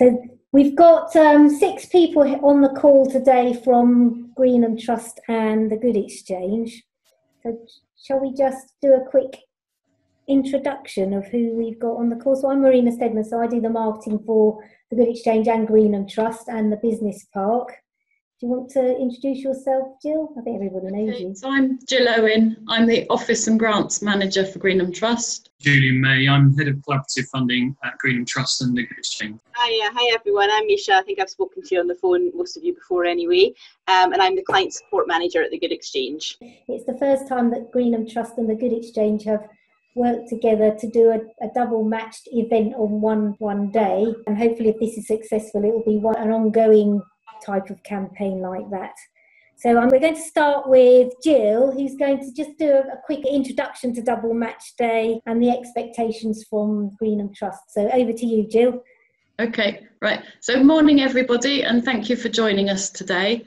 So we've got 6 people on the call today from Greenham Trust and the Good Exchange. So shall we just do a quick introduction of who we've got on the call? So I'm Marina Stedman, so I do the marketing for the Good Exchange and Greenham Trust and the business park. Do you want to introduce yourself, Jill? I think everybody knows you. So I'm Jill Owen. I'm the Office and Grants Manager for Greenham Trust. Julian May. I'm Head of Collaborative Funding at Greenham Trust and the Good Exchange. Hi everyone. I'm Misha. I think I've spoken to you on the phone, most of you before anyway. And I'm the Client Support Manager at the Good Exchange. It's the first time that Greenham Trust and the Good Exchange have worked together to do a double matched event on one day. And hopefully if this is successful, it will be an ongoing type of campaign like that. So we're going to start with Jill, who's going to just do a quick introduction to Double Match Day and the expectations from Greenham Trust. So over to you, Jill. Okay, right. So morning everybody, and thank you for joining us today.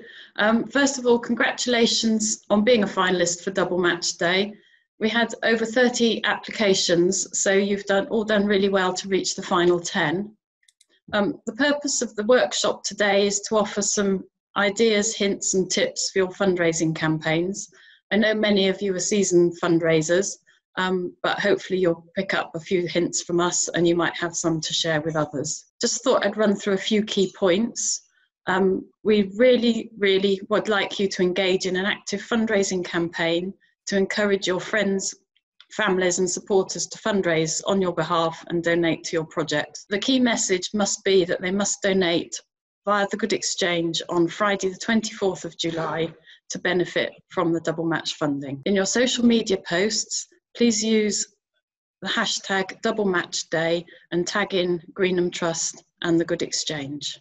First of all, congratulations on being a finalist for Double Match Day. We had over 30 applications, so you've all done really well to reach the final 10. The purpose of the workshop today is to offer some ideas, hints and tips for your fundraising campaigns. I know many of you are seasoned fundraisers, but hopefully you'll pick up a few hints from us and you might have some to share with others. Just thought I'd run through a few key points. We really would like you to engage in an active fundraising campaign to encourage your friends, families and supporters to fundraise on your behalf and donate to your project. The key message must be that they must donate via the Good Exchange on Friday the 24th of July to benefit from the double match funding. In your social media posts, please use the hashtag Double Match Day and tag in Greenham Trust and the Good Exchange.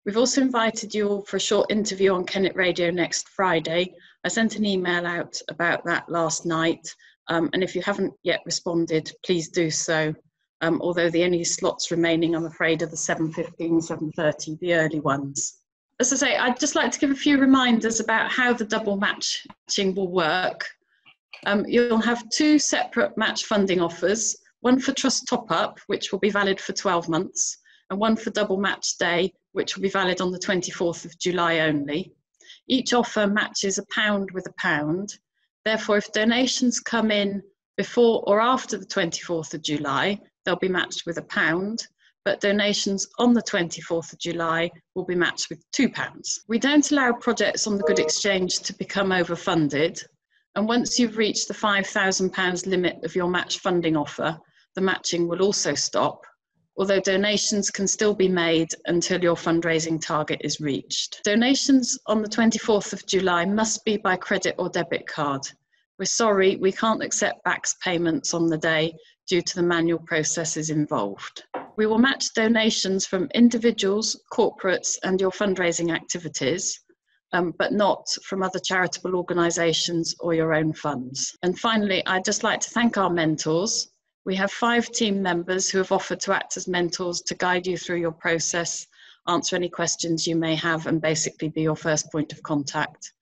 We've also invited you all for a short interview on Kennet Radio next Friday. I sent an email out about that last night. And if you haven't yet responded, please do so. Although the only slots remaining, I'm afraid, are the 7:15, 7:30, the early ones. As I say, I'd just like to give a few reminders about how the double matching will work. You'll have 2 separate match funding offers, one for Trust Top-Up, which will be valid for 12 months, and one for Double Match Day, which will be valid on the 24th of July only. Each offer matches £1 with £1. Therefore, if donations come in before or after the 24th of July, they'll be matched with £1, but donations on the 24th of July will be matched with £2. We don't allow projects on the Good Exchange to become overfunded, and once you've reached the £5,000 limit of your match funding offer, the matching will also stop, although donations can still be made until your fundraising target is reached. Donations on the 24th of July must be by credit or debit card. We're sorry, we can't accept backs payments on the day due to the manual processes involved. We will match donations from individuals, corporates and your fundraising activities, but not from other charitable organisations or your own funds. And finally, I'd just like to thank our mentors. We have 5 team members who have offered to act as mentors to guide you through your process, answer any questions you may have, and basically be your first point of contact.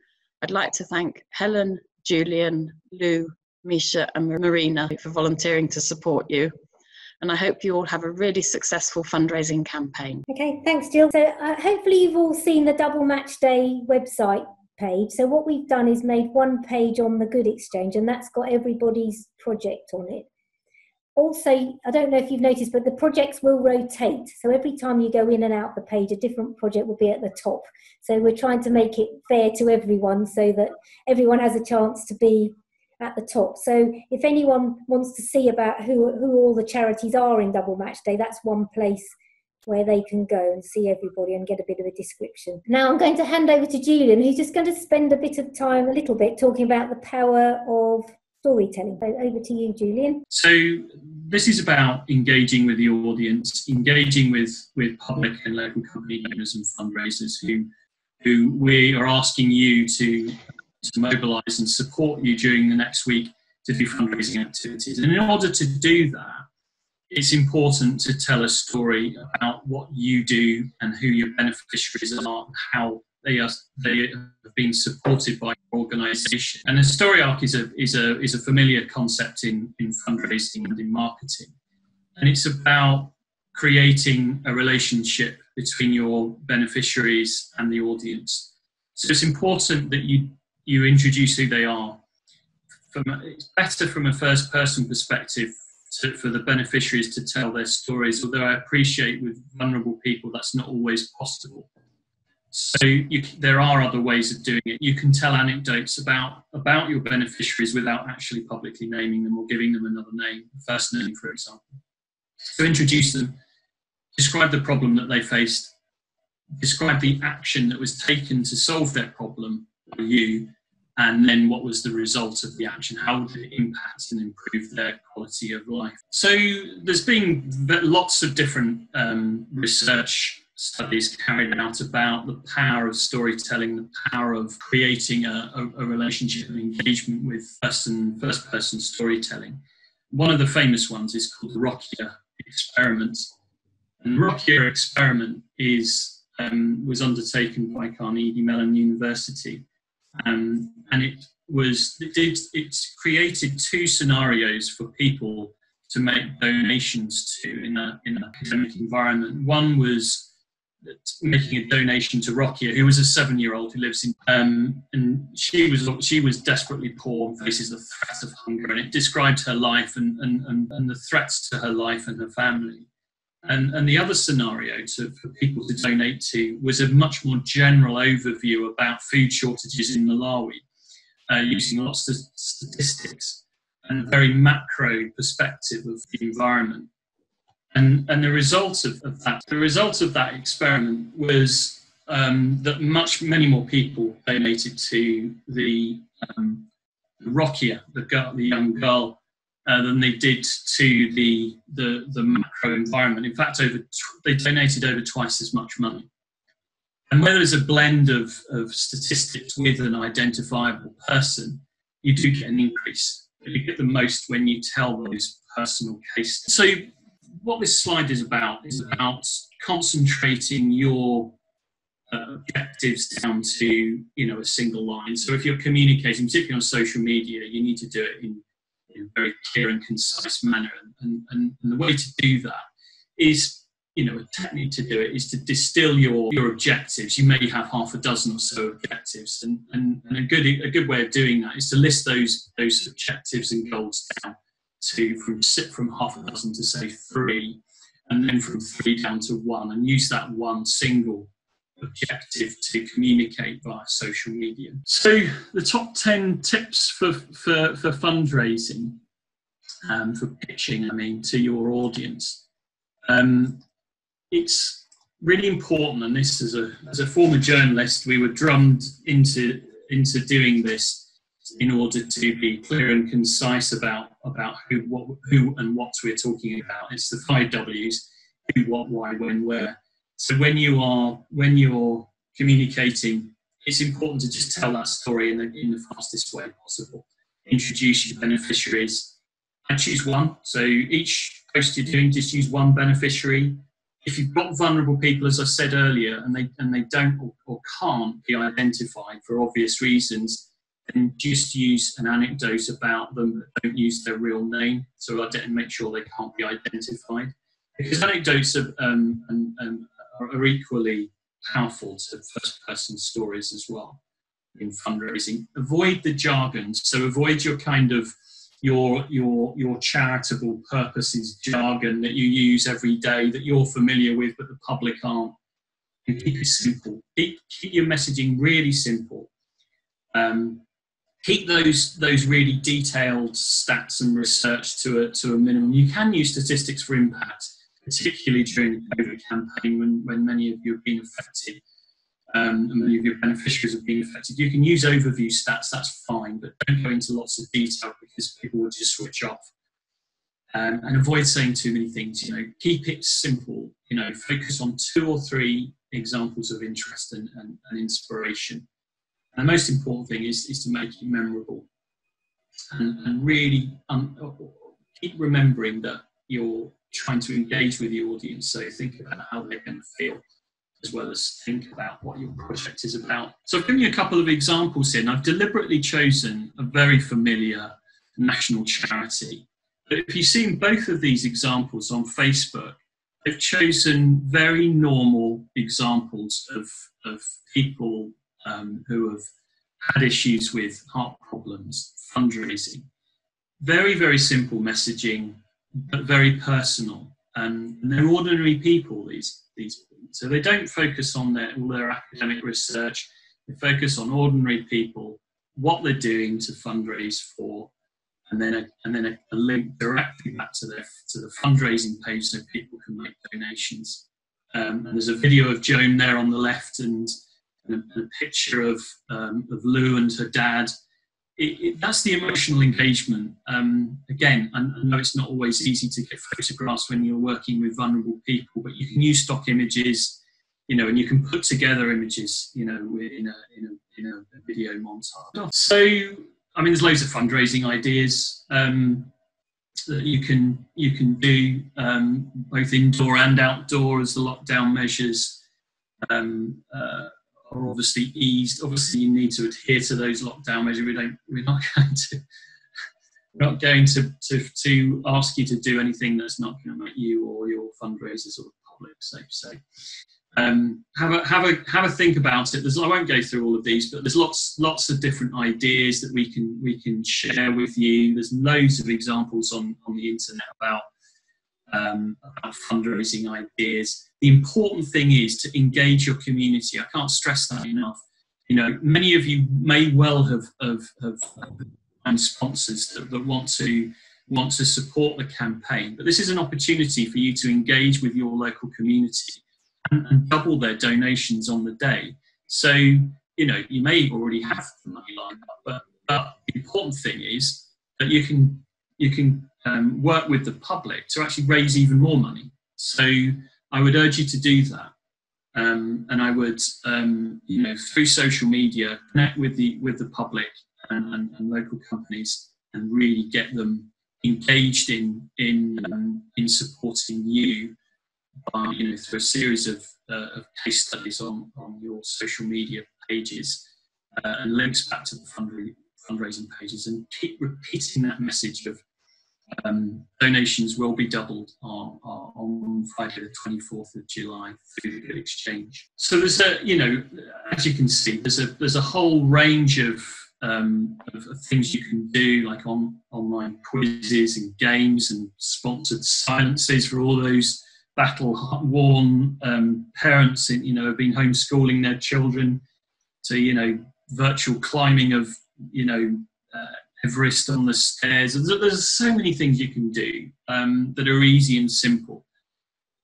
I'd like to thank Helen, Julian, Lou, Misha and Marina for volunteering to support you. And I hope you all have a really successful fundraising campaign. Okay, thanks Jill. So hopefully you've all seen the Double Match Day website page. So what we've done is made one page on the Good Exchange, and that's got everybody's project on it. Also, I don't know if you've noticed, but the projects will rotate. So every time you go in and out the page, a different project will be at the top. So we're trying to make it fair to everyone so that everyone has a chance to be at the top. So if anyone wants to see about who all the charities are in Double Match Day, that's one place where they can go and see everybody and get a bit of a description. Now I'm going to hand over to Julian, who's just going to spend a little bit talking about the power of storytelling. So over to you, Julian. So this is about engaging with the audience, engaging with public and local company owners and fundraisers who we are asking you to mobilise and support you during the next week to do fundraising activities. And in order to do that, it's important to tell a story about what you do and who your beneficiaries are and how they have been supported by your organisation. And a story arc is a familiar concept in fundraising and in marketing. And it's about creating a relationship between your beneficiaries and the audience. So it's important that you introduce who they are. It's better from a first person perspective for the beneficiaries to tell their stories, although I appreciate with vulnerable people that's not always possible. So there are other ways of doing it. You can tell anecdotes about your beneficiaries without actually publicly naming them or giving them another name, first name, for example. So introduce them, describe the problem that they faced, describe the action that was taken to solve their problem by you, and then what was the result of the action? How did it impact and improve their quality of life? So there's been lots of different research studies carried out about the power of storytelling, the power of creating a relationship and engagement with first-person storytelling. One of the famous ones is called the Rockier experiment. And the Rockier experiment was undertaken by Carnegie Mellon University. And it created two scenarios for people to make donations to in an academic environment. One was making a donation to Rockier, who was a 7-year-old who lives in, and she was desperately poor and faces the threat of hunger, and it described her life and the threats to her life and her family. And the other scenario for people to donate to was a much more general overview about food shortages in Malawi, using lots of statistics and a very macro perspective of the environment. And the result of that experiment was that many more people donated to the Rockier, the young girl, than they did to the macro environment. In fact, they donated over twice as much money. And where there's a blend of statistics with an identifiable person, you do get an increase. But you get the most when you tell those personal cases. So what this slide is about concentrating your objectives down to a single line. So if you're communicating, particularly on social media, you need to do it in a very clear and concise manner. And the way to do that is, a technique to do it is to distill your objectives. You may have half a dozen or so objectives, and a good way of doing that is to list those objectives and goals down from half a dozen to say 3, and then from 3 down to 1, and use that one single objective to communicate via social media. So the top 10 tips for fundraising, for pitching, to your audience. It's really important, and this as a former journalist, we were drummed into doing this in order to be clear and concise about who and what we're talking about. It's the 5 W's: who, what, why, when, where. So when you're communicating, it's important to just tell that story in the fastest way possible. Introduce your beneficiaries. I choose one. So each post you're doing, just use one beneficiary. If you've got vulnerable people, as I said earlier, and they don't or can't be identified for obvious reasons, then just use an anecdote about them, but don't use their real name. So make sure they can't be identified. Because anecdotes are equally powerful to first-person stories as well in fundraising. Avoid the jargon. So avoid your kind of your charitable purposes jargon that you use every day that you're familiar with but the public aren't. And keep it simple. Keep your messaging really simple. Keep those really detailed stats and research to a minimum. You can use statistics for impact, particularly during the COVID campaign when many of you have been affected, and many of your beneficiaries have been affected. You can use overview stats, that's fine, but don't go into lots of detail because people will just switch off. And avoid saying too many things. Keep it simple. Focus on 2 or 3 examples of interest and inspiration. And the most important thing is to make it memorable. And really keep remembering that you're trying to engage with the audience, so think about how they're going to feel, as well as think about what your project is about. So I've given you a couple of examples here, and I've deliberately chosen a very familiar national charity. But if you've seen both of these examples on Facebook, they've chosen very normal examples of people who have had issues with heart problems, fundraising. Very, very simple messaging, but very personal. And they're ordinary people, these people. So they don't focus on all their academic research. They focus on ordinary people, what they're doing to fundraise for, and then a link directly back to the fundraising page so people can make donations. And there's a video of Joan there on the left, and a picture of Lou and her dad. That's the emotional engagement. Again, I know it's not always easy to get photographs when you're working with vulnerable people, but you can use stock images, and you can put together images, in a video montage. So, I mean, there's loads of fundraising ideas that you can do, both indoor and outdoor, as the lockdown measures are obviously eased. Obviously, you need to adhere to those lockdown measures. We're not going to ask you to do anything that's not going to make you or your fundraisers or the public safe. So, have a think about it. I won't go through all of these, but there's lots of different ideas that we can share with you. There's loads of examples on the internet about fundraising ideas. The important thing is to engage your community. I can't stress that enough. Many of you may well have sponsors that want to support the campaign, but this is an opportunity for you to engage with your local community and double their donations on the day. So, you may already have the money lined up, but the important thing is that you can work with the public to actually raise even more money. So I would urge you to do that. And I would, through social media, connect with the public and local companies and really get them engaged in supporting you by, through a series of case studies on your social media pages and links back to the fundraising pages, and keep repeating that message of donations will be doubled on Friday the 24th of July through the Good Exchange. So there's as you can see, there's a whole range of things you can do, like online quizzes and games and sponsored silences for all those battle-worn parents who have been homeschooling their children, to virtual climbing of Everest on the stairs. There's so many things you can do that are easy and simple,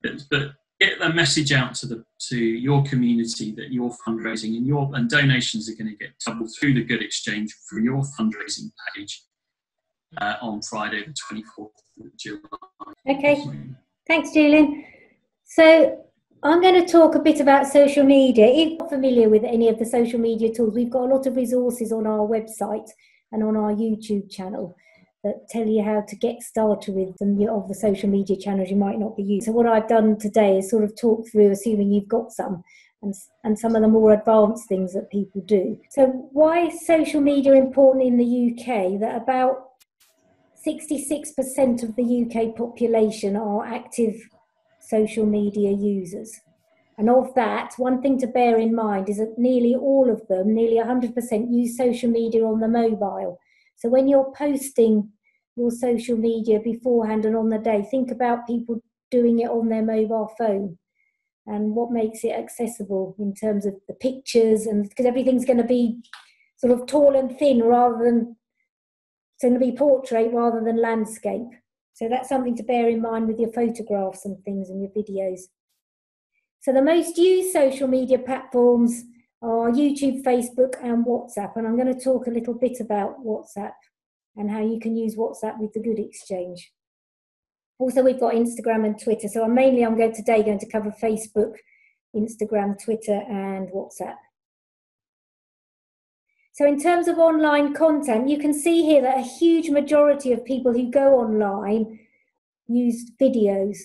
but get the message out to your community that you're fundraising and donations are going to get doubled through the Good Exchange for your fundraising page on Friday the 24th of July. Okay, thanks, Julian. So I'm going to talk a bit about social media. If you're not familiar with any of the social media tools, we've got a lot of resources on our website and on our YouTube channel that tell you how to get started with some of the social media channels you might not be using. So what I've done today is sort of talk through, assuming you've got some, and some of the more advanced things that people do. So why is social media important in the UK? That about 66% of the UK population are active social media users. And of that, one thing to bear in mind is that nearly all of them, nearly 100%, use social media on the mobile. So when you're posting your social media beforehand and on the day, think about people doing it on their mobile phone and what makes it accessible in terms of the pictures, and because everything's going to be sort of tall and thin rather than, it's going to be portrait rather than landscape. So that's something to bear in mind with your photographs and things and your videos. So the most used social media platforms are YouTube, Facebook and WhatsApp. And I'm going to talk a little bit about WhatsApp and how you can use WhatsApp with the Good Exchange. Also, we've got Instagram and Twitter. So I'm going to cover Facebook, Instagram, Twitter and WhatsApp. So in terms of online content, you can see here that a huge majority of people who go online use videos.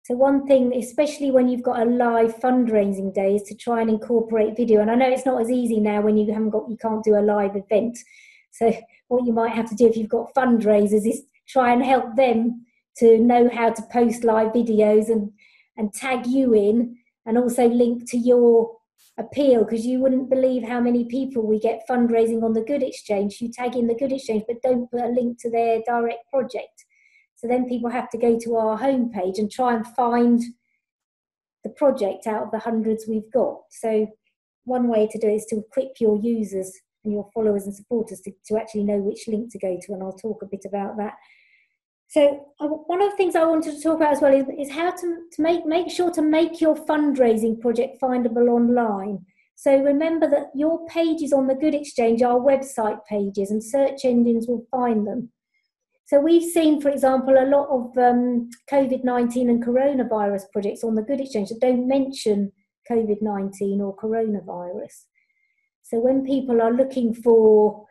So one thing, especially when you've got a live fundraising day, is to try and incorporate video. And I know it's not as easy now when you can't do a live event. So what you might have to do if you've got fundraisers is try and help them to know how to post live videos and tag you in, and also link to your appeal, because you wouldn't believe how many people we get fundraising on the Good Exchange. You tag in the Good Exchange but don't put a link to their direct project. So then people have to go to our homepage and try and find the project out of the hundreds we've got. So one way to do it is to equip your users and your followers and supporters to actually know which link to go to, and I'll talk a bit about that. So one of the things I wanted to talk about as well is how to make sure to make your fundraising project findable online. So remember that your pages on the Good Exchange are website pages, and search engines will find them. So we've seen, for example, a lot of COVID-19 and coronavirus projects on the Good Exchange that don't mention COVID-19 or coronavirus. So when people are looking for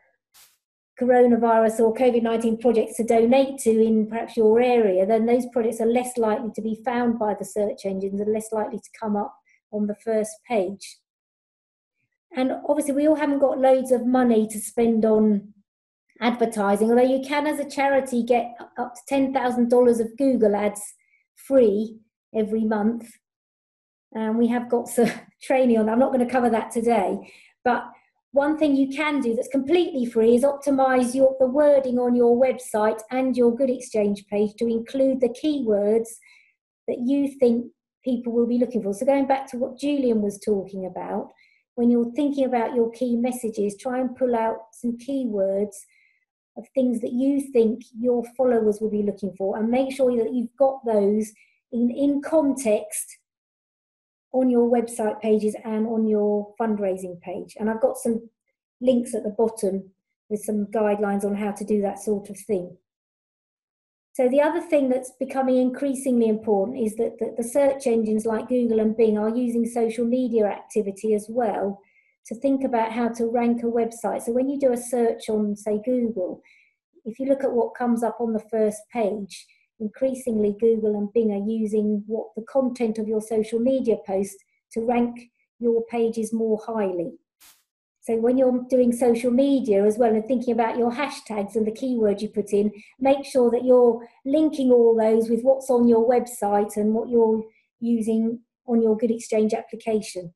coronavirus or COVID-19 projects to donate to in perhaps your area, then those projects are less likely to be found by the search engines and less likely to come up on the first page. And obviously we all haven't got loads of money to spend on advertising, although you can as a charity get up to $10,000 of Google ads free every month. And we have got some training on that. I'm not going to cover that today, but one thing you can do that's completely free is optimize the wording on your website and your Good Exchange page to include the keywords that you think people will be looking for. So going back to what Julian was talking about, when you're thinking about your key messages, try and pull out some keywords of things that you think your followers will be looking for, and make sure that you've got those in context on your website pages and on your fundraising page. And I've got some links at the bottom with some guidelines on how to do that sort of thing. So the other thing that's becoming increasingly important is that the search engines like Google and Bing are using social media activity as well to think about how to rank a website. So when you do a search on, say, Google, if you look at what comes up on the first page, increasingly Google and Bing are using the content of your social media post to rank your pages more highly. So when you're doing social media as well and thinking about your hashtags and the keywords you put in, make sure that you're linking all those with what's on your website and what you're using on your Good Exchange application.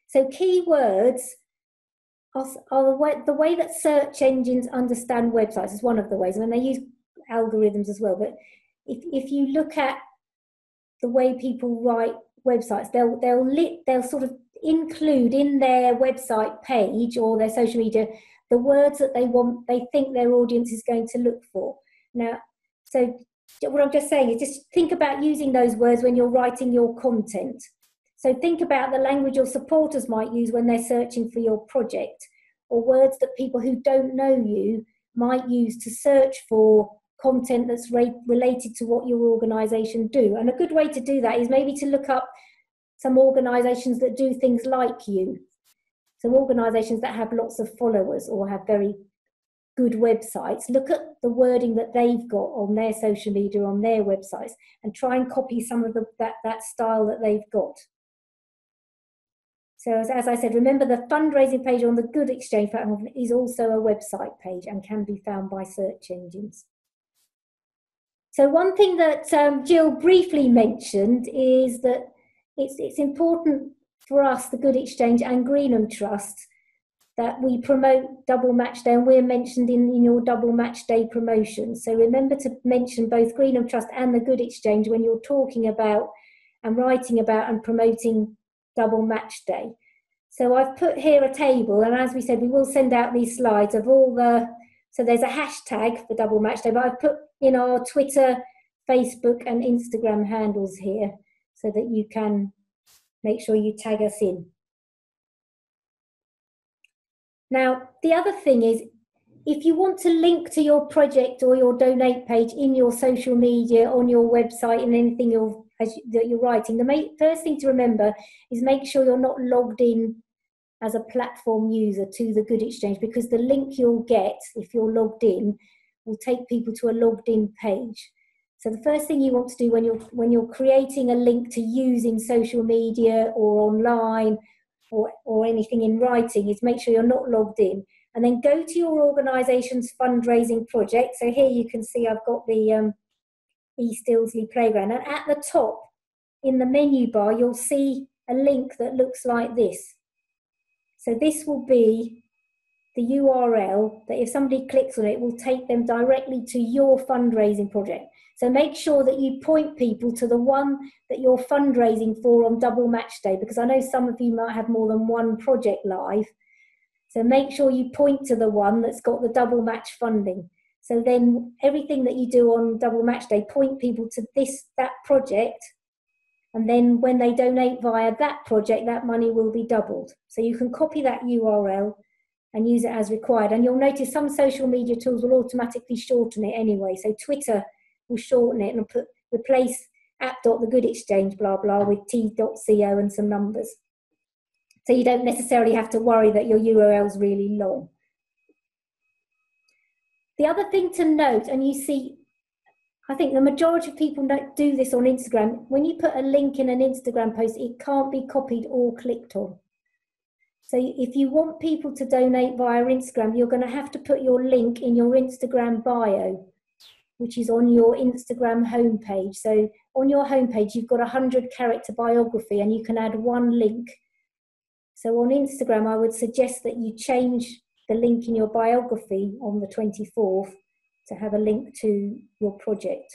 So keywords are the way that search engines understand websites is one of the ways. I mean, they use algorithms as well, but if you look at the way people write websites, they'll sort of include in their website page or their social media the words that they think their audience is going to look for. Now, so what I'm just saying is just think about using those words when you're writing your content. So think about the language your supporters might use when they're searching for your project, or words that people who don't know you might use to search for content that's related to what your organisation do. And a good way to do that is maybe to look up some organisations that do things like you. So organisations that have lots of followers or have very good websites, look at the wording that they've got on their social media, on their websites, and try and copy some of that style that they've got. So as I said, remember the fundraising page on the Good Exchange platform is also a website page and can be found by search engines. So one thing that Jill briefly mentioned is that it's important for us, the Good Exchange and Greenham Trust, that we promote Double Match Day, and we're mentioned in your Double Match Day promotion. So remember to mention both Greenham Trust and the Good Exchange when you're talking about and writing about and promoting Double Match Day. So I've put here a table, and as we said, we will send out these slides of all so there's a hashtag for Double Match Day, but I've put in our Twitter, Facebook and Instagram handles here so that you can make sure you tag us in. Now, the other thing is, if you want to link to your project or your donate page in your social media, on your website, and anything that you're writing, the first thing to remember is make sure you're not logged in as a platform user to the Good Exchange, because the link you'll get if you're logged in will take people to a logged in page. So the first thing you want to do when you're creating a link to use in social media or online or anything in writing is make sure you're not logged in, and then go to your organisation's fundraising project. So here you can see I've got the East Ilsley Playground. And at the top, in the menu bar, you'll see a link that looks like this. So this will be the URL that if somebody clicks on it, will take them directly to your fundraising project. So make sure that you point people to the one that you're fundraising for on Double Match Day, because I know some of you might have more than one project live. So make sure you point to the one that's got the double match funding. So then everything that you do on Double Match Day, point people to that project, and then when they donate via that project, that money will be doubled. So you can copy that URL and use it as required. And you'll notice some social media tools will automatically shorten it anyway. So Twitter will shorten it and replace app.thegoodexchange blah blah with t.co and some numbers. So you don't necessarily have to worry that your URL is really long. The other thing to note, and you see, I think the majority of people do this on Instagram, when you put a link in an Instagram post, it can't be copied or clicked on. So if you want people to donate via Instagram, you're going to have to put your link in your Instagram bio, which is on your Instagram homepage. So on your homepage, you've got a 100-character biography and you can add one link. So on Instagram, I would suggest that you change the link in your biography on the 24th to have a link to your project.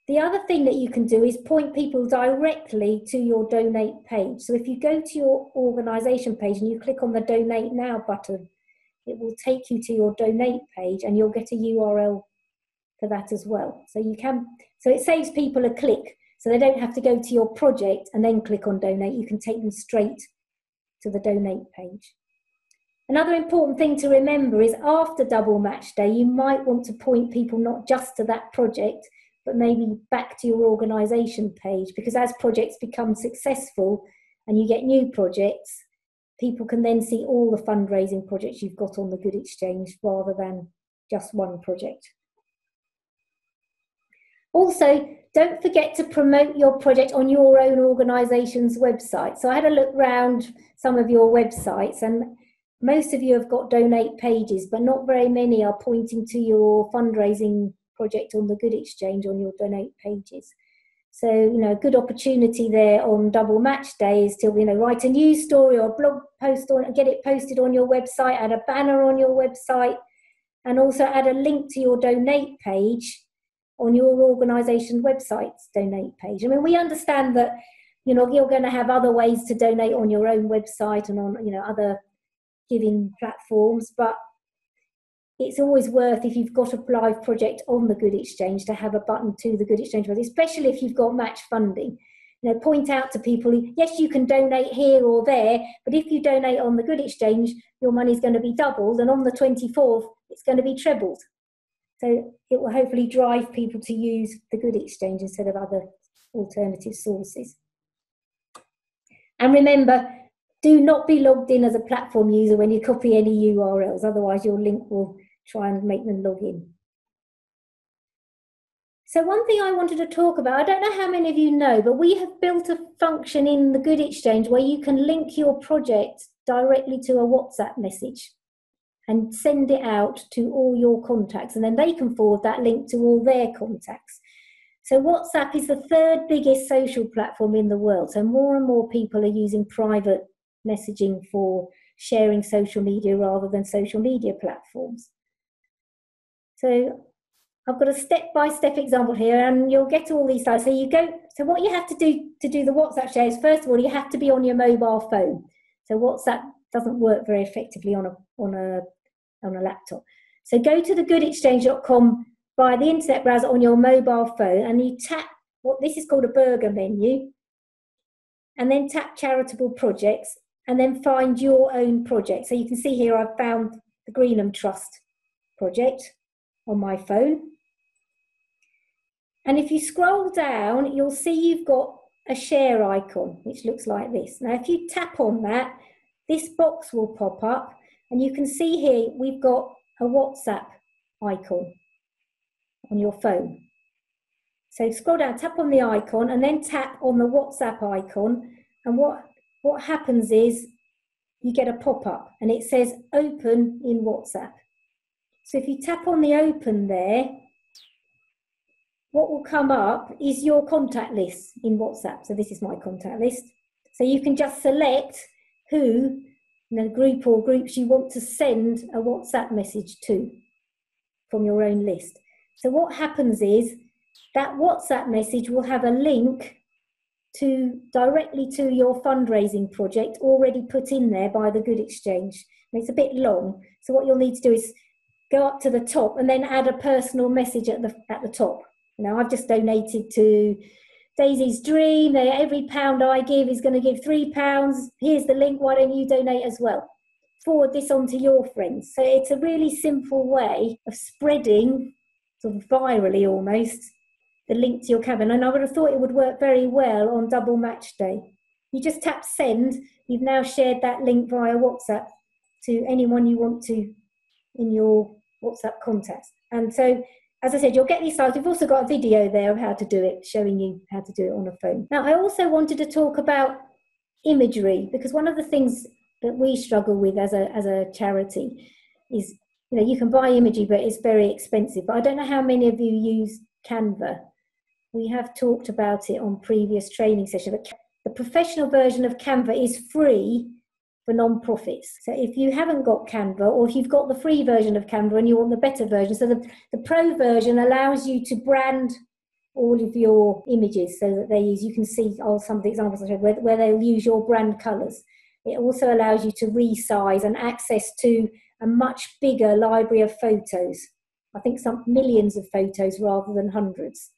The other thing that you can do is point people directly to your donate page. So if you go to your organisation page and you click on the Donate Now button, it will take you to your donate page and you'll get a URL for that as well. So it saves people a click, so they don't have to go to your project and then click on donate. You can take them straight to the donate page. Another important thing to remember is after Double Match Day, you might want to point people not just to that project, but maybe back to your organisation page, because as projects become successful and you get new projects, people can then see all the fundraising projects you've got on the Good Exchange rather than just one project. Also, don't forget to promote your project on your own organisation's website. So I had a look round some of your websites and most of you have got donate pages, but not very many are pointing to your fundraising project on the Good Exchange on your donate pages. So, a good opportunity there on Double Match Day is to, write a news story or a blog post on, get it posted on your website, add a banner on your website, and also add a link to your donate page on your organisation website's donate page. I mean, we understand that, you're going to have other ways to donate on your own website and on, other giving platforms, but it's always worth, if you've got a live project on the Good Exchange, to have a button to the Good Exchange, especially if you've got match funding. Point out to people, yes, you can donate here or there, but if you donate on the Good Exchange, your money's going to be doubled, and on the 24th, it's going to be trebled. So it will hopefully drive people to use the Good Exchange instead of other alternative sources. And remember, do not be logged in as a platform user when you copy any URLs, otherwise your link will try and make them log in. So one thing I wanted to talk about, I don't know how many of you know, but we have built a function in the Good Exchange where you can link your project directly to a WhatsApp message and send it out to all your contacts, and then they can forward that link to all their contacts. So WhatsApp is the third biggest social platform in the world. So more and more people are using private messaging for sharing social media rather than social media platforms. So I've got a step-by-step example here, and you'll get all these slides. So what you have to do the WhatsApp share is, first of all, you have to be on your mobile phone. So WhatsApp doesn't work very effectively on a laptop. So go to thegoodexchange.com via the internet browser on your mobile phone, and you tap what this is called a burger menu, and then tap charitable projects, and then find your own project. So you can see here I've found the Greenham Trust project on my phone. And if you scroll down, you'll see you've got a share icon, which looks like this. Now, if you tap on that, this box will pop up, and you can see here we've got a WhatsApp icon on your phone. So scroll down, tap on the icon, and then tap on the WhatsApp icon, and what happens is you get a pop-up and it says open in WhatsApp. So if you tap on the open there, what will come up is your contact list in WhatsApp. So this is my contact list. So you can just select who, group or groups you want to send a WhatsApp message to from your own list. So what happens is that WhatsApp message will have a link directly to your fundraising project already put in there by the Good Exchange. And it's a bit long. So what you'll need to do is go up to the top and then add a personal message at the top. I've just donated to Daisy's Dream. Every £1 I give is going to give £3. Here's the link. Why don't you donate as well? Forward this on to your friends. So it's a really simple way of spreading, sort of virally almost, the link to your Canva. And I would have thought it would work very well on Double Match Day. You just tap send. You've now shared that link via WhatsApp to anyone you want to in your WhatsApp contacts. And so, as I said, you'll get these slides. We've also got a video there of how to do it, showing you how to do it on a phone. Now, I also wanted to talk about imagery, because one of the things that we struggle with as a charity is, you can buy imagery, but it's very expensive. But I don't know how many of you use Canva. We have talked about it on previous training sessions. But the professional version of Canva is free for non-profits. So if you haven't got Canva, or if you've got the free version of Canva and you want the better version, so the pro version allows you to brand all of your images so that you can see some of the examples I showed where they'll use your brand colours. It also allows you to resize and access to a much bigger library of photos. I think some millions of photos rather than hundreds.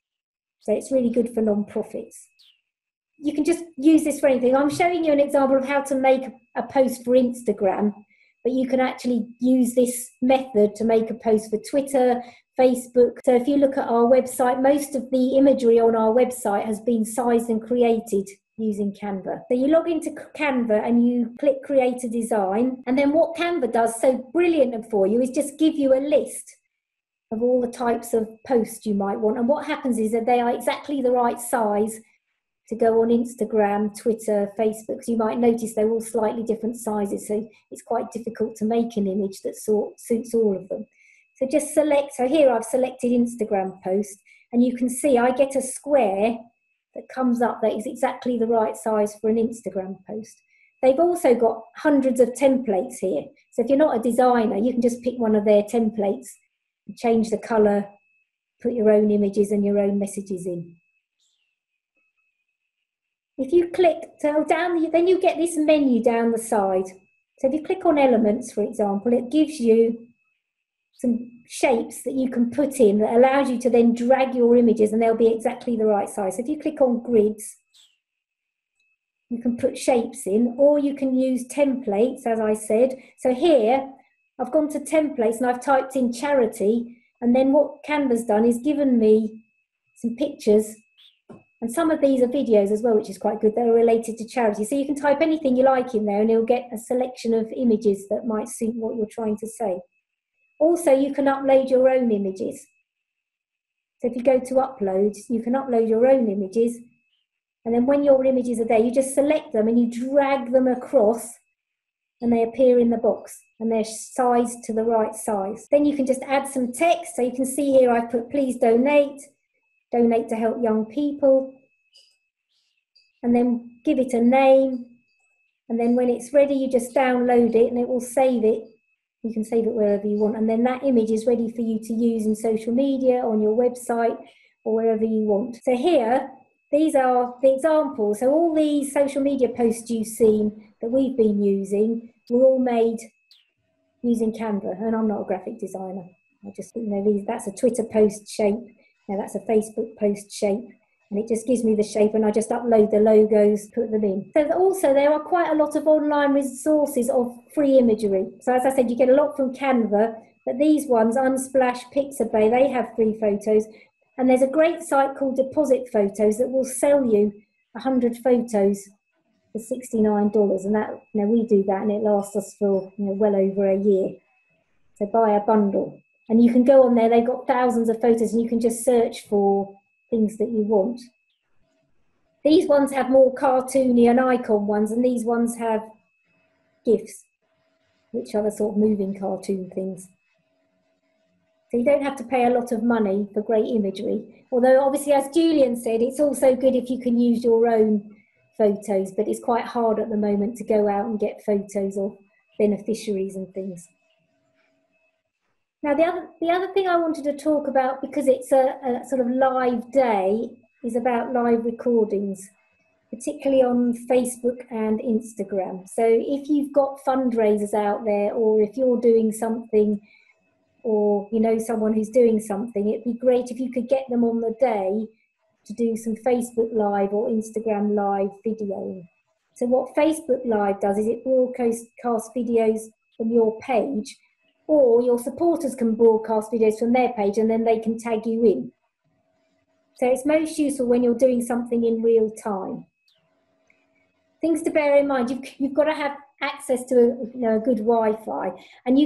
So it's really good for non-profits. You can just use this for anything. I'm showing you an example of how to make a post for Instagram, but you can actually use this method to make a post for Twitter, Facebook. So if you look at our website, most of the imagery on our website has been sized and created using Canva. So you log into Canva and you click Create a Design. And then what Canva does so brilliant for you is just give you a list of all the types of posts you might want. And what happens is that they are exactly the right size to go on Instagram, Twitter, Facebook. So you might notice they're all slightly different sizes. So it's quite difficult to make an image that suits all of them. So just select, so here I've selected Instagram post, and you can see I get a square that comes up that is exactly the right size for an Instagram post. They've also got hundreds of templates here. So if you're not a designer, you can just pick one of their templates, change the colour, put your own images and your own messages in. If you click down, then you get this menu down the side. So if you click on elements, for example, it gives you some shapes that you can put in that allows you to then drag your images, and they'll be exactly the right size. So if you click on grids, you can put shapes in, or you can use templates, as I said. So here, I've gone to templates and I've typed in charity, and then what Canva's done is given me some pictures. And some of these are videos as well, which is quite good. They're related to charity. So you can type anything you like in there and you'll get a selection of images that might suit what you're trying to say. Also, you can upload your own images. So if you go to upload, you can upload your own images. And then when your images are there, you just select them and you drag them across and they appear in the box and they're sized to the right size. Then you can just add some text. So you can see here I've put please donate to help young people, and then give it a name, and then when it's ready you just download it and it will save it. You can save it wherever you want, and then that image is ready for you to use in social media, on your website, or wherever you want. So here, these are the examples. So all these social media posts you've seen that we've been using were all made using Canva, and I'm not a graphic designer. I just, that's a Twitter post shape. Now that's a Facebook post shape, and it just gives me the shape, and I just upload the logos, put them in. So also there are quite a lot of online resources of free imagery. So as I said, you get a lot from Canva, but these ones, Unsplash, Pixabay, they have free photos. And there's a great site called Deposit Photos that will sell you 100 photos for $69, and that, we do that, and it lasts us for well over a year. So buy a bundle. And you can go on there, they've got thousands of photos, and you can just search for things that you want. These ones have more cartoony and icon ones, and these ones have GIFs, which are the sort of moving cartoon things. So you don't have to pay a lot of money for great imagery. Although obviously, as Julian said, it's also good if you can use your own photos, but it's quite hard at the moment to go out and get photos of beneficiaries and things. Now, the other thing I wanted to talk about, because it's a sort of live day, is about live recordings, particularly on Facebook and Instagram. So if you've got fundraisers out there, or if you're doing something, or you know someone who's doing something, it'd be great if you could get them on the day to do some Facebook Live or Instagram Live videoing. So what Facebook Live does is it broadcasts videos from your page, or your supporters can broadcast videos from their page and then they can tag you in. So it's most useful when you're doing something in real time. Things to bear in mind, you've got to have access to a good Wi-Fi, and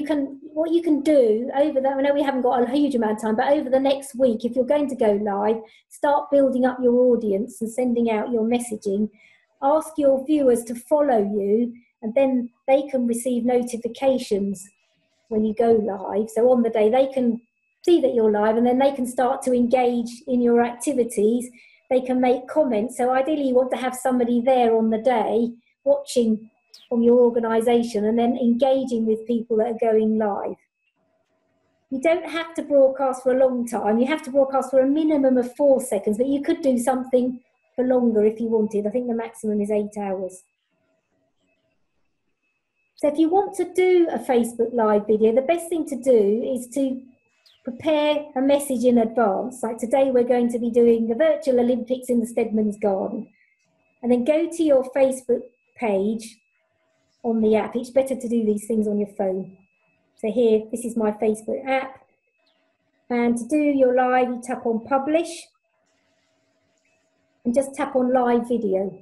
what you can do over that, I know we haven't got a huge amount of time, but over the next week, if you're going to go live, start building up your audience and sending out your messaging. Ask your viewers to follow you, and then they can receive notifications when you go live. So on the day they can see that you're live, and then they can start to engage in your activities. They can make comments. So ideally you want to have somebody there on the day watching from your organisation and then engaging with people that are going live. You don't have to broadcast for a long time. You have to broadcast for a minimum of 4 seconds, but you could do something for longer if you wanted. I think the maximum is 8 hours. So if you want to do a Facebook Live video, the best thing to do is to prepare a message in advance. Like today we're going to be doing the virtual Olympics in the Stedman's Garden. And then go to your Facebook page on the app. It's better to do these things on your phone. So here, this is my Facebook app. And to do your live, you tap on publish and just tap on live video.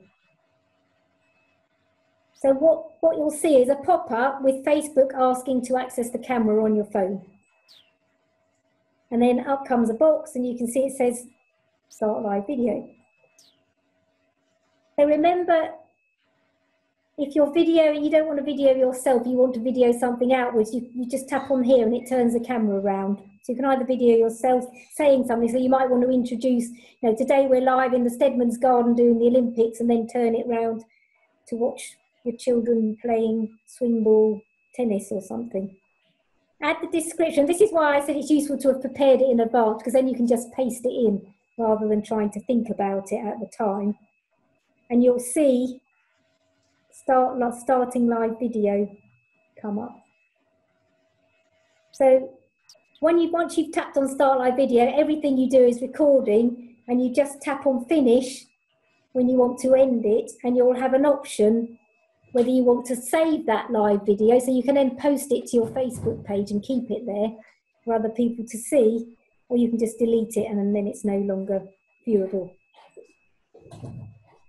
So what you'll see is a pop-up with Facebook asking to access the camera on your phone. And then up comes a box and you can see it says start live video. So remember, if you're videoing, you don't want to video yourself, you want to video something outwards, you just tap on here and it turns the camera around. So you can either video yourself saying something, so you might want to introduce, today we're live in the Stedman's Garden doing the Olympics, and then turn it round to watch your children playing swing ball, tennis or something. Add the description. This is why I said it's useful to have prepared it in advance, because then you can just paste it in rather than trying to think about it at the time. And you'll see starting live video come up. So once you've tapped on start live video, everything you do is recording, and you just tap on finish when you want to end it, and you'll have an option whether you want to save that live video, so you can then post it to your Facebook page and keep it there for other people to see, or you can just delete it and then it's no longer viewable.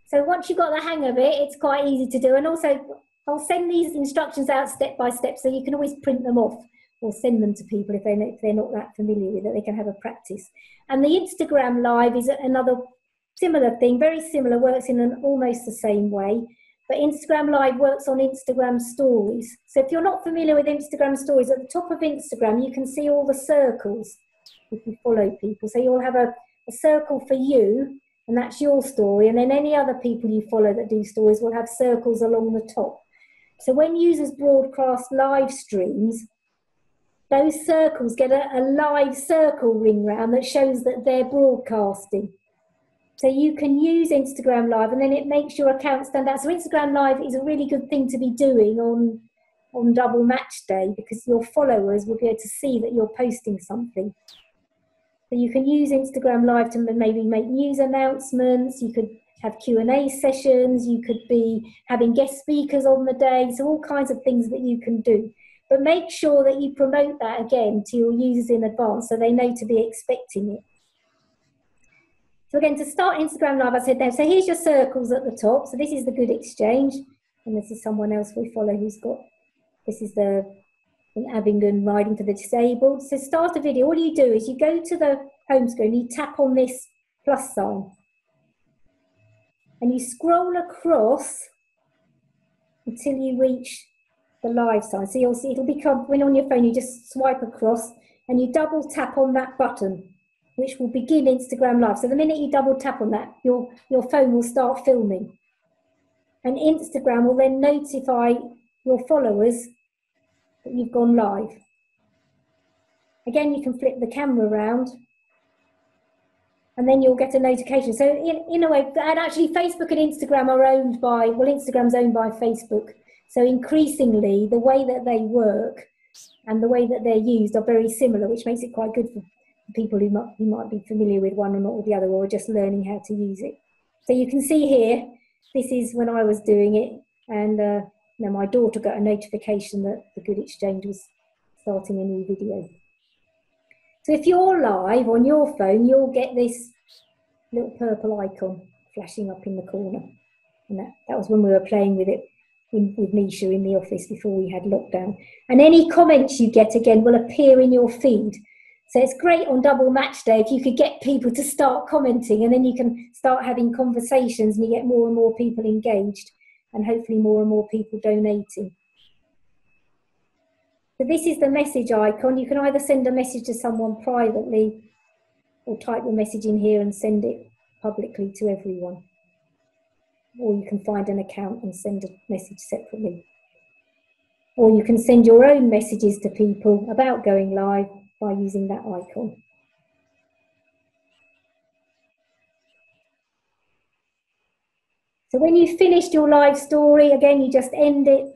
So once you've got the hang of it, it's quite easy to do. And also, I'll send these instructions out step by step, so you can always print them off or send them to people if they're not that familiar with it. They can have a practice. And the Instagram Live is another similar thing, very similar, works in almost the same way. But Instagram Live works on Instagram stories. So if you're not familiar with Instagram stories, at the top of Instagram, you can see all the circles if you follow people. So you'll have a circle for you, and that's your story. And then any other people you follow that do stories will have circles along the top. So when users broadcast live streams, those circles get a live circle ring round that shows that they're broadcasting. So you can use Instagram Live, and then it makes your account stand out. So Instagram Live is a really good thing to be doing on Double Match Day, because your followers will be able to see that you're posting something. So you can use Instagram Live to maybe make news announcements. You could have Q&A sessions. You could be having guest speakers on the day. So all kinds of things that you can do. But make sure that you promote that again to your users in advance so they know to be expecting it. So again, to start Instagram Live, I said there, so here's your circles at the top. So this is the Good Exchange, and this is someone else we follow who's got, this is in Abingdon riding for the disabled. So start a video. All you do is you go to the home screen, you tap on this plus sign, and you scroll across until you reach the live sign. So you'll see it'll become, when on your phone, you just swipe across, and you double tap on that button, which will begin Instagram Live. So the minute you double tap on that, your phone will start filming. And Instagram will then notify your followers that you've gone live. Again, you can flip the camera around, and then you'll get a notification. So in a way, and actually Facebook and Instagram are owned by, well, Instagram's owned by Facebook. So increasingly, the way that they work and the way that they're used are very similar, which makes it quite good for people who might be familiar with one and not with the other, or just learning how to use it. So you can see here, this is when I was doing it, and my daughter got a notification that the Good Exchange was starting a new video. So if you're live on your phone, you'll get this little purple icon flashing up in the corner. And that was when we were playing with it with Misha in the office before we had lockdown. And any comments you get, again, will appear in your feed. So it's great on Double Match Day if you could get people to start commenting, and then you can start having conversations and you get more and more people engaged and hopefully more and more people donating. So this is the message icon. You can either send a message to someone privately or type the message in here and send it publicly to everyone. Or you can find an account and send a message separately. Or you can send your own messages to people about going live by using that icon. So when you've finished your live story, again, you just end it.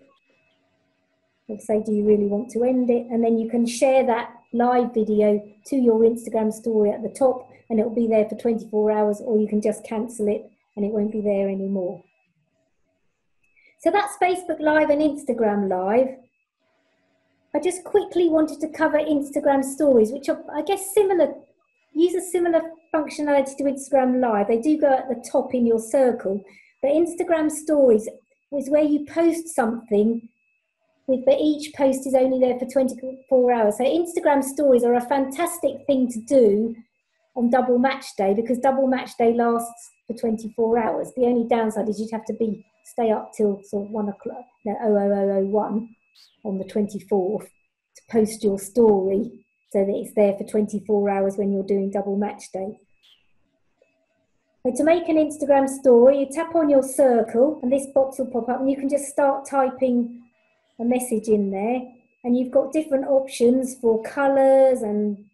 You'll say, do you really want to end it? And then you can share that live video to your Instagram story at the top, and it'll be there for 24 hours, or you can just cancel it and it won't be there anymore. So that's Facebook Live and Instagram Live. I just quickly wanted to cover Instagram Stories, which are, I guess, use a similar functionality to Instagram Live. They do go at the top in your circle, but Instagram Stories is where you post something, but each post is only there for 24 hours. So Instagram Stories are a fantastic thing to do on Double Match Day, because Double Match Day lasts for 24 hours. The only downside is you'd have to stay up till sort of 1 o'clock, 00001 on the 24th to post your story so that it's there for 24 hours when you're doing Double Match Day. So to make an Instagram story, you tap on your circle and this box will pop up, and you can just start typing a message in there, and you've got different options for colours and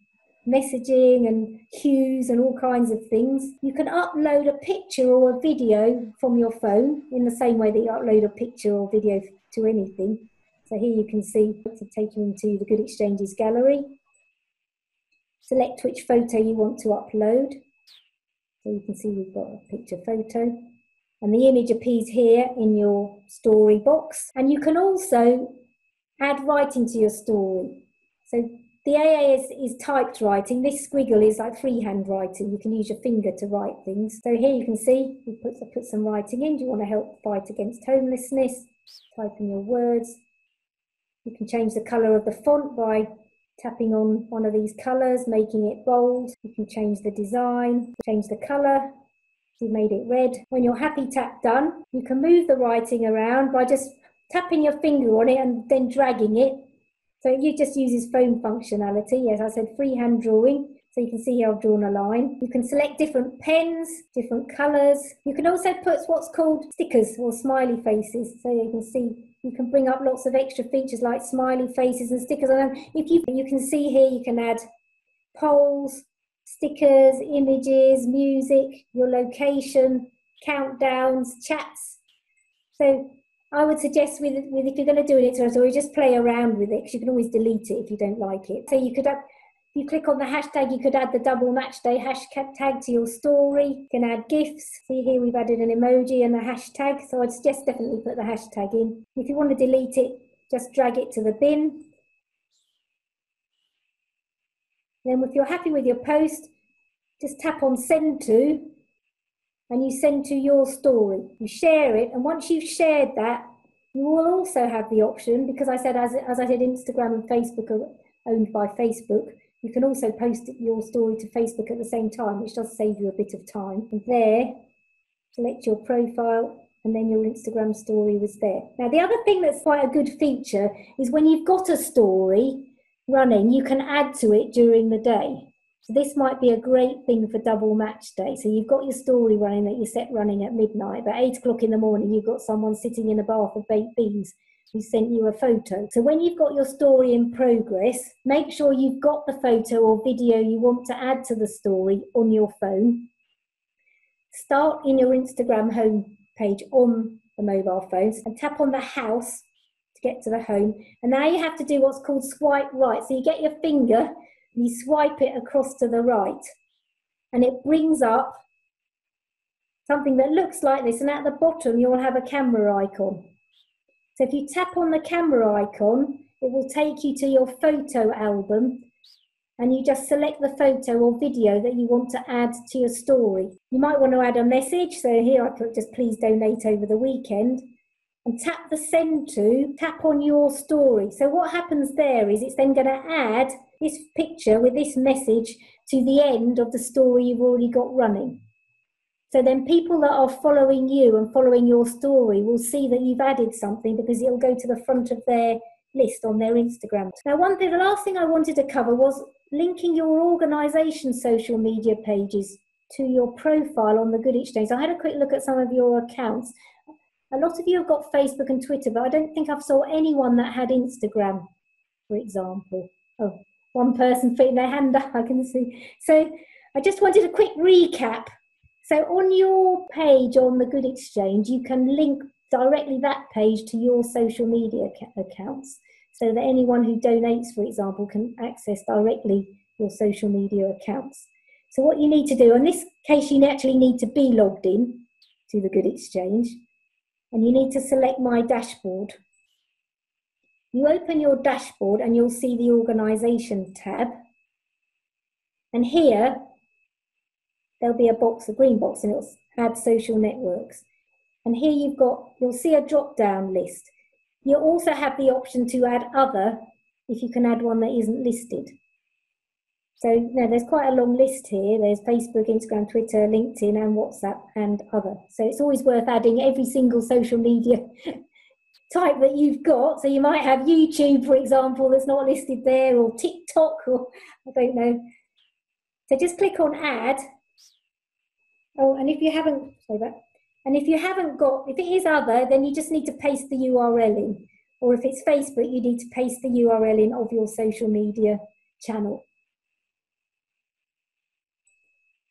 messaging and hues and all kinds of things. You can upload a picture or a video from your phone in the same way that you upload a picture or video to anything. So here you can see to take you into the Good Exchanges gallery. Select which photo you want to upload. So you can see we've got a picture photo. And the image appears here in your story box. And you can also add writing to your story. So the AA is typed writing. This squiggle is like freehand writing. You can use your finger to write things. So here you can see we put some writing in. Do you want to help fight against homelessness? Type in your words. You can change the colour of the font by tapping on one of these colours, making it bold. You can change the design, change the colour. You've made it red. When you're happy, tap done. You can move the writing around by just tapping your finger on it and then dragging it. So it just uses phone functionality. As I said, freehand drawing. So you can see here I've drawn a line. You can select different pens, different colours. You can also put what's called stickers or smiley faces. So you can see you can bring up lots of extra features like smiley faces and stickers. And if you can see here, you can add polls, stickers, images, music, your location, countdowns, chats. So I would suggest if you're going to do it, so just play around with it, because you can always delete it if you don't like it. So you could add, if you click on the hashtag, you could add the Double Match Day hashtag to your story. You can add GIFs. See here we've added an emoji and a hashtag. So I'd suggest definitely put the hashtag in. If you want to delete it, just drag it to the bin. Then if you're happy with your post, just tap on send to, and you send to your story. You share it, and once you've shared that, you will also have the option, because I said, as I said, Instagram and Facebook are owned by Facebook. You can also post your story to Facebook at the same time, which does save you a bit of time. And there, select your profile, and then your Instagram story was there. Now, the other thing that's quite a good feature is when you've got a story, running, you can add to it during the day. So this might be a great thing for double match day. So you've got your story running that you set running at midnight, but 8 o'clock in the morning, you've got someone sitting in a bath of baked beans who sent you a photo. So when you've got your story in progress, make sure you've got the photo or video you want to add to the story on your phone. Start in your Instagram home page on the mobile phones and tap on the house to get to the home. And now you have to do what's called swipe right. So you get your finger, you swipe it across to the right, and it brings up something that looks like this, and at the bottom you'll have a camera icon. So if you tap on the camera icon, it will take you to your photo album, and you just select the photo or video that you want to add to your story. You might want to add a message, so here I put just please donate over the weekend, and tap the send to, tap on your story. So what happens there is it's then going to add this picture with this message to the end of the story you've already got running. So then people that are following you and following your story will see that you've added something because it'll go to the front of their list on their Instagram. Now, the last thing I wanted to cover was linking your organisation's social media pages to your profile on the Good Exchange. So I had a quick look at some of your accounts. A lot of you have got Facebook and Twitter, but I don't think I've saw anyone that had Instagram, for example. Oh, one person putting their hand up, I can see. So I just wanted a quick recap. So on your page on the Good Exchange, you can link directly that page to your social media accounts so that anyone who donates, for example, can access directly your social media accounts. So what you need to do, in this case, you actually need to be logged in to the Good Exchange, and you need to select My Dashboard. You open your dashboard and you'll see the organisation tab. And here, there'll be a box, a green box, and it'll add social networks. And here you'll see a drop-down list. You'll also have the option to add other if you can add one that isn't listed. So there's quite a long list here. There's Facebook, Instagram, Twitter, LinkedIn, and WhatsApp, and other. So it's always worth adding every single social media type that you've got. So you might have YouTube, for example, that's not listed there, or TikTok, or I don't know. So just click on Add. Oh, and if you haven't, if it is other, then you just need to paste the URL in. Or if it's Facebook, you need to paste the URL in of your social media channel.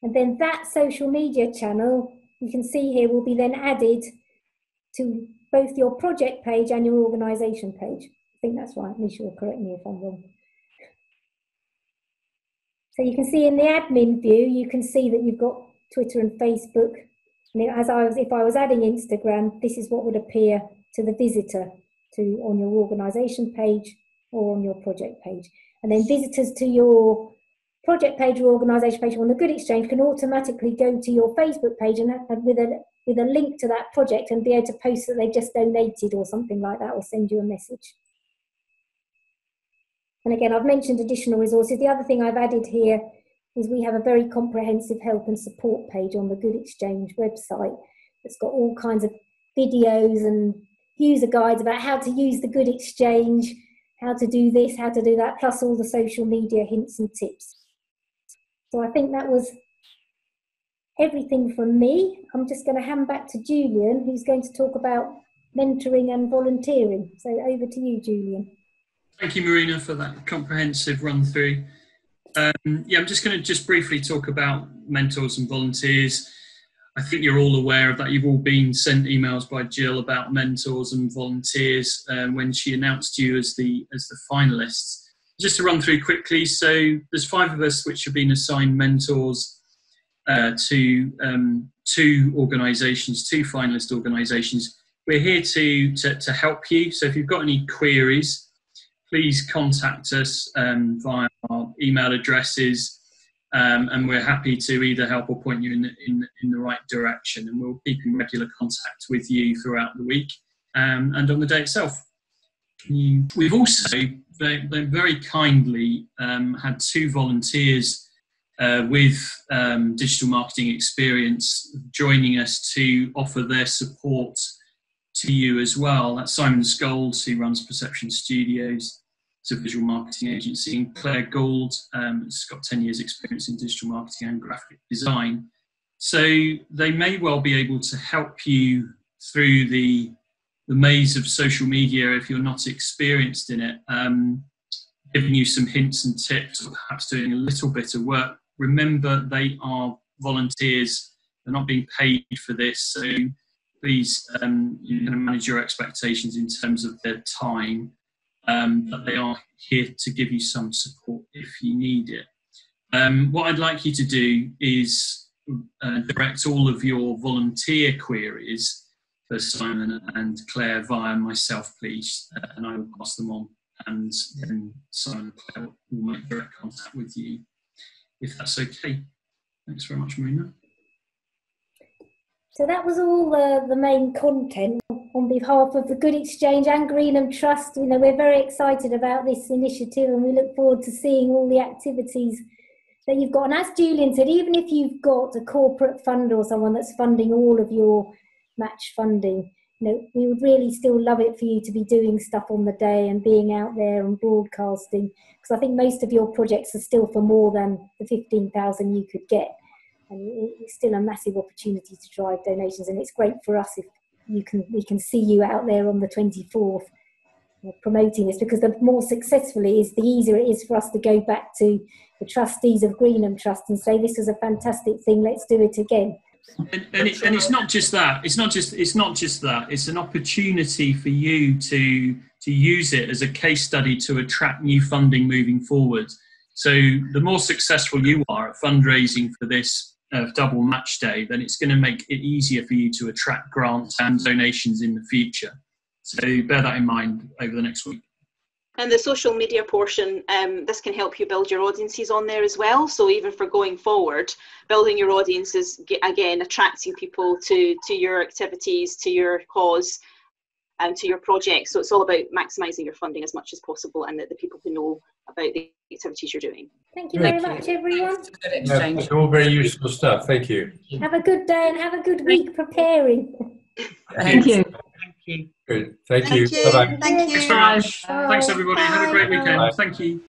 And then that social media channel, you can see here, will be then added to both your project page and your organisation page. I think that's right. Misha will correct me if I'm wrong. So you can see in the admin view, you can see that you've got Twitter and Facebook. And if I was adding Instagram, this is what would appear to the visitor on your organisation page or on your project page. And then visitors to your project page or organisation page on the Good Exchange can automatically go to your Facebook page and with a link to that project and be able to post that they've just donated or something like that, or send you a message. And again, I've mentioned additional resources. The other thing I've added here is we have a very comprehensive help and support page on the Good Exchange website that's got all kinds of videos and user guides about how to use the Good Exchange, how to do this, how to do that, plus all the social media hints and tips. So I think that was everything from me. I'm just going to hand back to Julian, who's going to talk about mentoring and volunteering. So over to you, Julian. Thank you, Marina, for that comprehensive run through. I'm just going to briefly talk about mentors and volunteers. I think you're all aware of that. You've all been sent emails by Jill about mentors and volunteers when she announced you as the finalists. Just to run through quickly, so there's 5 of us which have been assigned mentors to 2 organisations, 2 finalist organisations. We're here to help you. So if you've got any queries, please contact us via our email addresses, and we're happy to either help or point you in the right direction. And we'll keep in regular contact with you throughout the week and on the day itself. We've also very kindly had 2 volunteers with digital marketing experience joining us to offer their support to you as well. That's Simon Scholes, who runs Perception Studios, a visual marketing agency, and Claire Gould has got 10 years experience in digital marketing and graphic design. So they may well be able to help you through the maze of social media if you're not experienced in it, giving you some hints and tips, or perhaps doing a little bit of work. Remember, they are volunteers. They're not being paid for this, so please you can manage your expectations in terms of their time, but they are here to give you some support if you need it. What I'd like you to do is direct all of your volunteer queries for Simon and Claire via myself, please, and I will pass them on, and then Simon and Claire will make direct contact with you, if that's okay. Thanks very much, Marina. So that was all the main content on behalf of the Good Exchange and Greenham Trust. You know, we're very excited about this initiative, and we look forward to seeing all the activities that you've got. And as Julian said, even if you've got a corporate funder or someone that's funding all of your match funding, you know, we would really still love it for you to be doing stuff on the day and being out there and broadcasting, because I think most of your projects are still for more than the 15,000 you could get, and it's still a massive opportunity to drive donations. And it's great for us if we can see you out there on the 24th, you know, promoting this, because the more successful it is, the easier it is for us to go back to the trustees of Greenham Trust and say, this was a fantastic thing, let's do it again. And it's not just that. It's not just that. It's an opportunity for you to use it as a case study to attract new funding moving forward. So the more successful you are at fundraising for this double match day, then it's going to make it easier for you to attract grants and donations in the future. So bear that in mind over the next week. And the social media portion, this can help you build your audiences on there as well. So even for going forward, building your audiences, again, attracting people to your activities, to your cause, and to your project. So it's all about maximising your funding as much as possible, and that the people can know about the activities you're doing. Thank you very much, everyone. That's all very useful stuff. Thank you. Have a good day and have a good week preparing. Thank you. Thank you. Good. Thank you. Bye-bye. Thank you. Thanks very much. Bye. Thanks, everybody. Have a great weekend. Bye. Thank you.